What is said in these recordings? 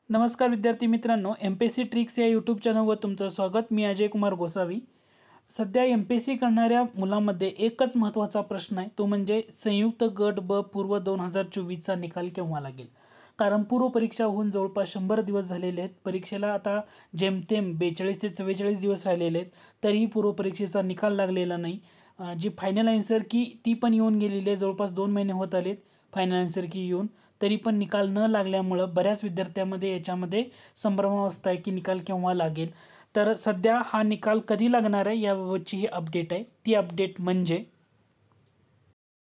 नमस्कार विद्यार्थी मित्रांनो, MPSC ट्रिक्स या यूट्यूब चॅनलवर तुमचं स्वागत। मी अजय कुमार गोसावी। सध्या MPSC करणाऱ्या मुलांमध्ये एकच महत्त्वाचा प्रश्न आहे, तो म्हणजे संयुक्त गट ब पूर्व 2024 चा निकाल केव्हा लागेल। कारण पूर्व परीक्षा होऊन जवळपास 100 दिवस झालेले आहेत। परीक्षेला आता जेमतेम 42 ते 44 दिवस राहिलेले आहेत, तरीही पूर्व परीक्षेचा निकाल लागलेला नाही। जी फायनल आन्सर की ती पण येऊन गेलेली आहे, जवळपास 2 महिने होत आलेत फायनल आन्सर की येऊन, तरी पण निकाल न लागल्यामुळे बऱ्याच विद्यार्थ्यांमध्ये याच्यामध्ये संभ्रमावस्था आहे की निकाल केव्हा लागेल। तर सध्या हा निकाल कधी लागणार आहे याबाबतची ही अपडेट आहे। ती अपडेट म्हणजे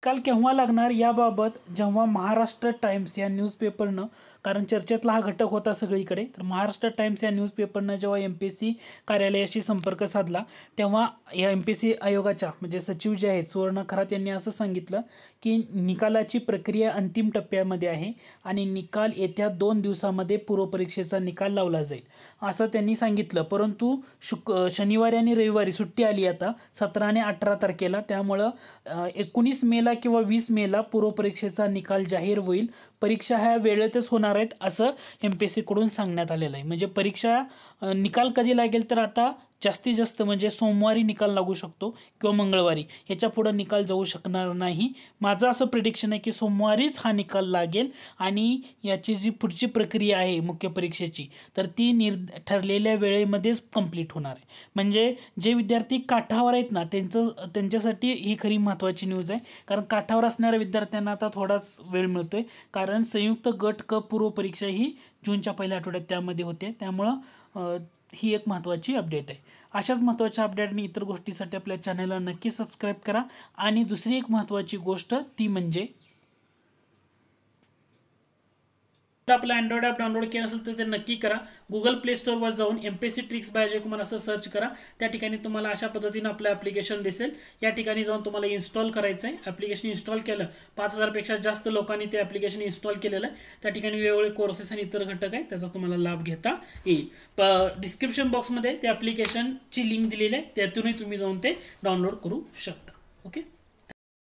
निकाल केव्हा लागणार याबाबत जेव्हा महाराष्ट्र टाइम्स या न्यूजपेपरनं, कारण चर्चेतला हा घटक होता सगळीकडे, तर महाराष्ट्र टाइम्स या न्यूजपेपरनं जेव्हा MPSC कार्यालयाशी संपर्क साधला तेव्हा या MPSC आयोगाच्या म्हणजे सचिव जे आहेत सुवर्ण खरात यांनी असं सांगितलं की निकालाची प्रक्रिया अंतिम टप्प्यामध्ये आहे आणि निकाल येत्या 2 दिवसांमध्ये पूर्व परीक्षेचा निकाल लावला जाईल असं त्यांनी सांगितलं। परंतु शनिवारी आणि रविवारी सुट्टी आली आता 17 आणि 18 तारखेला, त्यामुळे 19 मेला किंवा 20 मेला पूर्व परीक्षेचा निकाल जाहीर होईल। परीक्षा ह्या वेळेतच होणार आहेत असं MPSC कडून सांगण्यात आलेलं आहे। म्हणजे परीक्षा निकाल कधी लागेल तर आता जास्तीत जास्त म्हणजे सोमवारी निकाल लागू शकतो किंवा मंगळवारी, याच्या पुढे निकाल जाऊ शकणार नाही। माझं असं प्रेडिक्शन आहे की सोमवारीच हा निकाल लागेल आणि याची जी पुढची प्रक्रिया आहे मुख्य परीक्षेची तर ती ठरलेल्या वेळेमध्येच कंप्लीट होणार आहे। म्हणजे जे विद्यार्थी काठावर आहेत ना त्यांच्यासाठी ही खरी महत्त्वाची न्यूज आहे, कारण काठावर असणाऱ्या विद्यार्थ्यांना आता थोडाच वेळ मिळतोय, कारण संयुक्त गट क पूर्व परीक्षा ही जूनच्या पहिल्या आठवड्यात त्यामध्ये होते। त्यामुळे ही एक महत्त्वाची अपडेट आहे। अशाच महत्त्वाच्या अपडेट आणि इतर गोष्टींसाठी आपल्या चॅनलला नक्की सबस्क्राइब करा। आणि दुसरी एक महत्त्वाची गोष्ट ती म्हणजे आपला अँड्रॉइड ॲप डाउनलोड केलं असेल तर ते नक्की करा। गुगल प्ले स्टोरवर जाऊन MPSC tricks bye Ajay Kumar असं सर्च करा। त्या ठिकाणी तुम्हाला अशा पद्धतीने आपलं ॲप्लिकेशन दिसेल। या ठिकाणी जाऊन तुम्हाला इन्स्टॉल करायचं आहे। ॲप्लिकेशन इन्स्टॉल केलं, 5000 पेक्षा जास्त लोकांनी ते ॲप्लिकेशन इन्स्टॉल केलेलं आहे। त्या ठिकाणी वेगवेगळे कोर्सेस आणि इतर घटक आहेत, त्याचा तुम्हाला लाभ घेता येईल। डिस्क्रिप्शन बॉक्समध्ये त्या ॲप्लिकेशनची लिंक दिलेली आहे, त्यातूनही तुम्ही जाऊन ते डाउनलोड करू शकता। ओके।